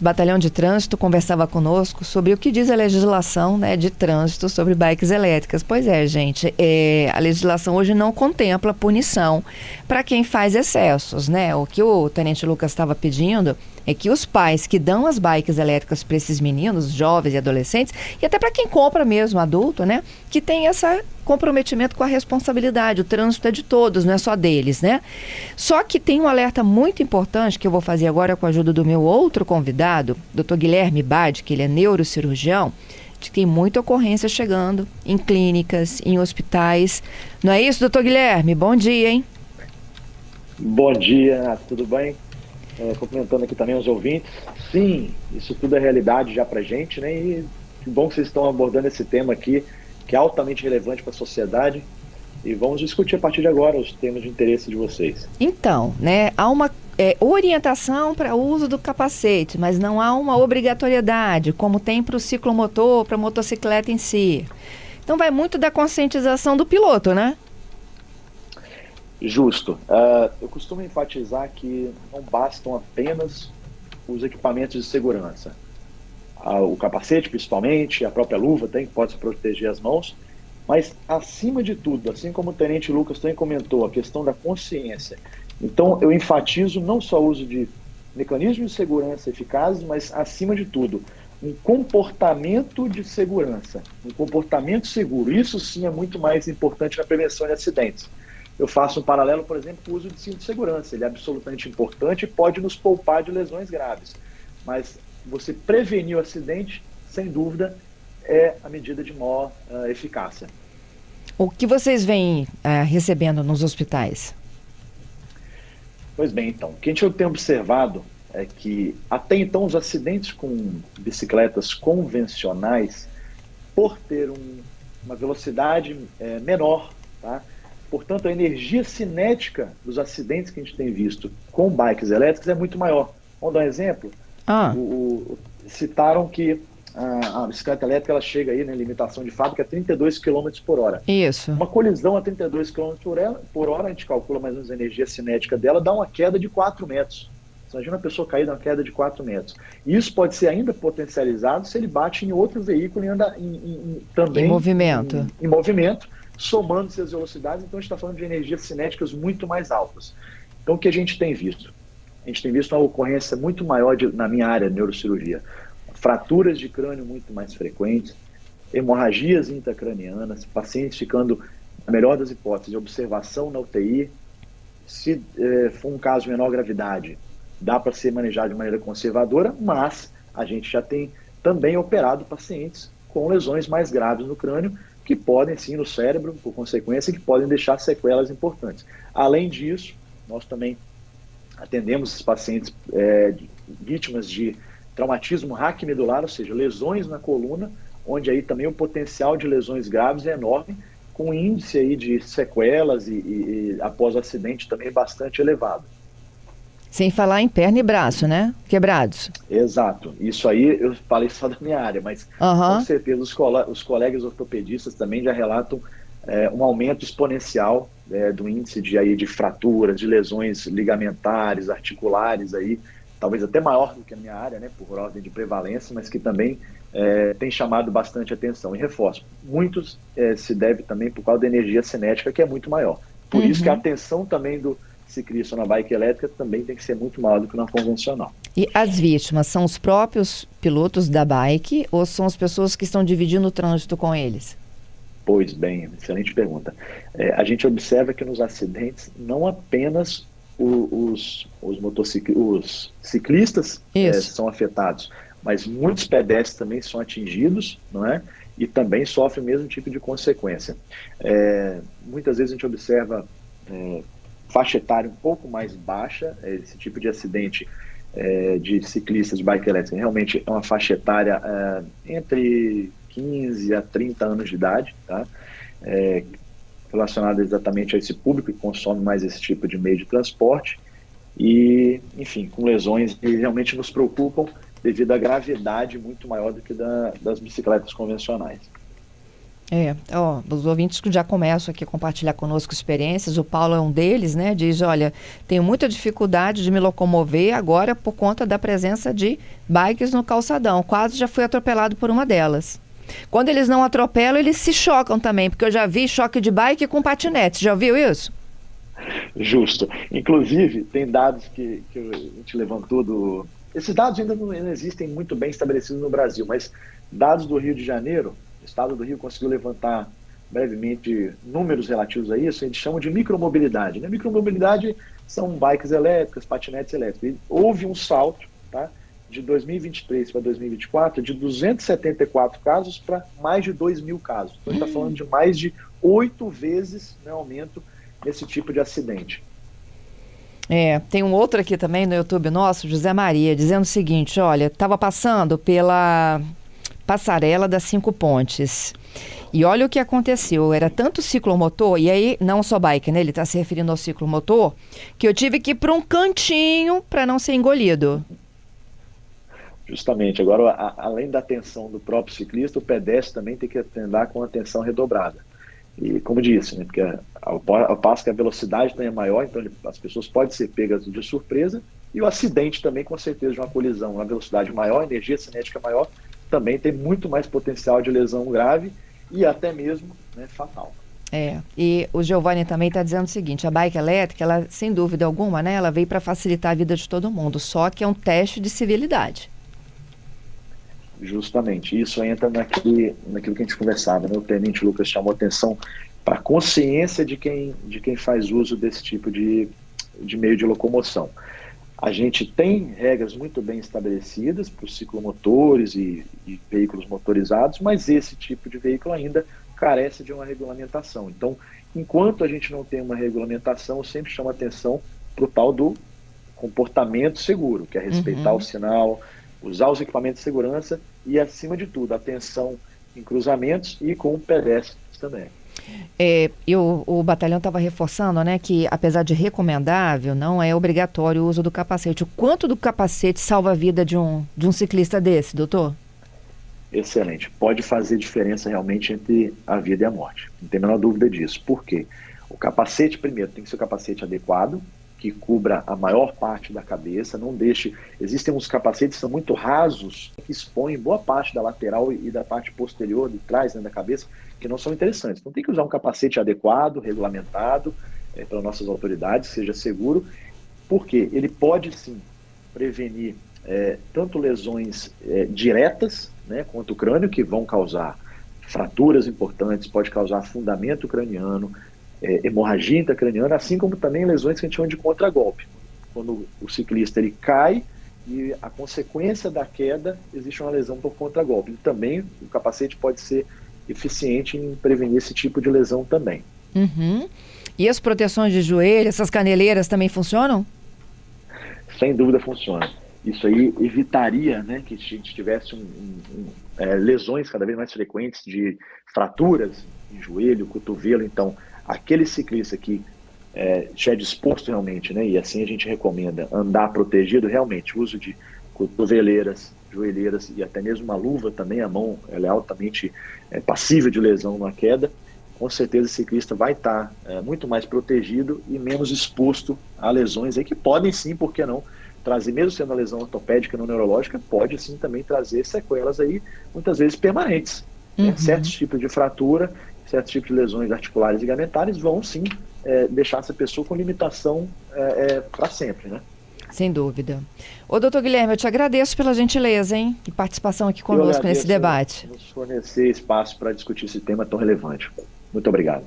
Batalhão de Trânsito conversava conosco sobre o que diz a legislação, né, de trânsito sobre bikes elétricas. Pois é, gente, a legislação hoje não contempla punição para quem faz excessos, né? O que o Tenente Lucas estava pedindo é que os pais que dão as bikes elétricas para esses meninos, jovens e adolescentes, e até para quem compra mesmo, adulto, né, que tem esse comprometimento com a responsabilidade. O trânsito é de todos, não é só deles, né? Só que tem um alerta muito importante que eu vou fazer agora com a ajuda do meu outro convidado, Dr. Guilherme Bade, que ele é neurocirurgião, de que tem muita ocorrência chegando em clínicas, em hospitais. Não é isso, doutor Guilherme? Bom dia, hein? Bom dia, tudo bem? Cumprimentando aqui também os ouvintes. Sim, isso tudo é realidade já pra gente, né? E que bom que vocês estão abordando esse tema aqui, que é altamente relevante para a sociedade. E vamos discutir a partir de agora os temas de interesse de vocês. Então, né, há uma orientação para o uso do capacete, mas não há uma obrigatoriedade, como tem para o ciclomotor, para a motocicleta em si. Então vai muito da conscientização do piloto, né? Justo. Eu costumo enfatizar que não bastam apenas os equipamentos de segurança. O capacete, principalmente, a própria luva tem, que pode proteger as mãos, mas, acima de tudo, assim como o Tenente Lucas também comentou, a questão da consciência. Então, eu enfatizo não só o uso de mecanismos de segurança eficazes, mas, acima de tudo, um comportamento de segurança, um comportamento seguro. Isso, sim, é muito mais importante na prevenção de acidentes. Eu faço um paralelo, por exemplo, com o uso de cinto de segurança. Ele é absolutamente importante e pode nos poupar de lesões graves. Mas você prevenir o acidente, sem dúvida, é a medida de maior eficácia. O que vocês vêm recebendo nos hospitais? Pois bem, então, o que a gente tem observado é que, até então, os acidentes com bicicletas convencionais, por ter uma velocidade menor, tá? Portanto, a energia cinética dos acidentes que a gente tem visto com bikes elétricas é muito maior. Vamos dar um exemplo? Citaram que a bicicleta elétrica ela chega aí na limitação de fábrica a 32 km por hora. Isso. Uma colisão a 32 km por hora, a gente calcula mais ou menos a energia cinética dela, dá uma queda de 4 metros. Você imagina a pessoa cair numa queda de 4 metros. E isso pode ser ainda potencializado se ele bate em outro veículo e anda também em movimento. Em movimento, somando-se as velocidades. Então a gente está falando de energias cinéticas muito mais altas. Então o que a gente tem visto? A gente tem visto uma ocorrência muito maior na minha área de neurocirurgia. Fraturas de crânio muito mais frequentes, hemorragias intracranianas, pacientes ficando, na melhor das hipóteses, de observação na UTI. Se for um caso de menor gravidade, dá para ser manejado de maneira conservadora, mas a gente já tem também operado pacientes com lesões mais graves no crânio, que podem, sim, no cérebro, por consequência, que podem deixar sequelas importantes. Além disso, nós também atendemos esses pacientes vítimas de traumatismo raquimedular, ou seja, lesões na coluna, onde aí também o potencial de lesões graves é enorme, com índice aí de sequelas e após o acidente também bastante elevado. Sem falar em perna e braço, né? Quebrados. Exato. Isso aí eu falei só da minha área, mas com certeza os colegas ortopedistas também já relatam um aumento exponencial do índice de fraturas, de lesões ligamentares, articulares, aí, talvez até maior do que a minha área, né, por ordem de prevalência, mas que também tem chamado bastante atenção. E reforço, muitos se deve também por causa da energia cinética, que é muito maior. Por isso que a atenção também do ciclista na bike elétrica também tem que ser muito maior do que na convencional. E as vítimas são os próprios pilotos da bike ou são as pessoas que estão dividindo o trânsito com eles? Pois bem, excelente pergunta. A gente observa que nos acidentes não apenas os ciclistas são afetados, mas muitos pedestres também são atingidos, não é? E também sofrem o mesmo tipo de consequência. Muitas vezes a gente observa faixa etária um pouco mais baixa, esse tipo de acidente de ciclistas de bike elétrica realmente é uma faixa etária entre 15 a 30 anos de idade, tá? Relacionada exatamente a esse público que consome mais esse tipo de meio de transporte e, enfim, com lesões que realmente nos preocupam devido à gravidade muito maior do que das bicicletas convencionais. Os ouvintes que já começam aqui a compartilhar conosco experiências, o Paulo é um deles, né? Diz, olha, tenho muita dificuldade de me locomover agora por conta da presença de bikes no calçadão. Quase já fui atropelado por uma delas. Quando eles não atropelam, eles se chocam também, porque eu já vi choque de bike com patinete. Já viu isso? Justo. Inclusive, tem dados que a gente levantou Esses dados ainda não existem muito bem estabelecidos no Brasil, mas dados do Rio de Janeiro, o estado do Rio conseguiu levantar brevemente números relativos a isso, eles chamam de micromobilidade. Né? Micromobilidade são bikes elétricas, patinetes elétricos. E houve um salto, tá, de 2023 para 2024 de 274 casos para mais de 2.000 casos. Então, a gente está falando de mais de 8 vezes, né, aumento nesse tipo de acidente. Tem um outro aqui também no YouTube nosso, José Maria, dizendo o seguinte, olha, estava passando pela passarela das 5 Pontes e olha o que aconteceu, era tanto ciclomotor, e aí não só bike, né, ele está se referindo ao ciclomotor, que eu tive que ir para um cantinho para não ser engolido. Justamente, agora além da atenção do próprio ciclista, o pedestre também tem que andar com atenção redobrada. E como disse, né, porque ao passo que a velocidade também é maior, então as pessoas podem ser pegas de surpresa, e o acidente também, com certeza, de uma colisão, uma velocidade maior, energia cinética maior, também tem muito mais potencial de lesão grave e até mesmo, né, fatal. E o Giovanni também está dizendo o seguinte, a bike elétrica, ela, sem dúvida alguma, né, ela veio para facilitar a vida de todo mundo, só que é um teste de civilidade. Justamente, isso entra naquilo que a gente conversava, né? O tenente Lucas chamou atenção para a consciência de quem faz uso desse tipo de meio de locomoção. A gente tem regras muito bem estabelecidas para os ciclomotores e veículos motorizados, mas esse tipo de veículo ainda carece de uma regulamentação. Então, enquanto a gente não tem uma regulamentação, eu sempre chamo atenção para o tal do comportamento seguro, que é respeitar o sinal, usar os equipamentos de segurança e, acima de tudo, atenção em cruzamentos e com pedestres também. O batalhão estava reforçando, né, que apesar de recomendável, não é obrigatório o uso do capacete. O quanto do capacete salva a vida de um ciclista desse, doutor? Excelente. Pode fazer diferença realmente entre a vida e a morte. Não tem a menor dúvida disso. Por quê? O capacete, primeiro, tem que ser o capacete adequado, que cubra a maior parte da cabeça, não deixe... Existem uns capacetes que são muito rasos, que expõem boa parte da lateral e da parte posterior, de trás, né, da cabeça, que não são interessantes. Então tem que usar um capacete adequado, regulamentado, pelas nossas autoridades, seja seguro, porque ele pode sim prevenir tanto lesões diretas, né, contra o crânio, que vão causar fraturas importantes, pode causar afundamento craniano, hemorragia intracraniana, assim como também lesões que a gente chama de contragolpe. Quando o ciclista ele cai e a consequência da queda existe uma lesão por contragolpe. E também o capacete pode ser eficiente em prevenir esse tipo de lesão também. E as proteções de joelho, essas caneleiras também funcionam? Sem dúvida funciona. Isso aí evitaria, né, que a gente tivesse lesões cada vez mais frequentes de fraturas em joelho, cotovelo. Então, aquele ciclista que estiver disposto realmente, né, e assim a gente recomenda andar protegido, realmente, uso de cotoveleiras, joelheiras e até mesmo uma luva também, a mão ela é altamente passível de lesão na queda, com certeza o ciclista vai estar muito mais protegido e menos exposto a lesões aí que podem sim, por que não, trazer, mesmo sendo uma lesão ortopédica não neurológica, pode sim também trazer sequelas aí, muitas vezes permanentes. Certos tipos de fratura, certos tipos de lesões articulares e ligamentares vão sim deixar essa pessoa com limitação para sempre, né? Sem dúvida. Ô, doutor Guilherme, eu te agradeço pela gentileza, hein, de participação aqui conosco nesse debate. Nos fornecer espaço para discutir esse tema tão relevante. Muito obrigado.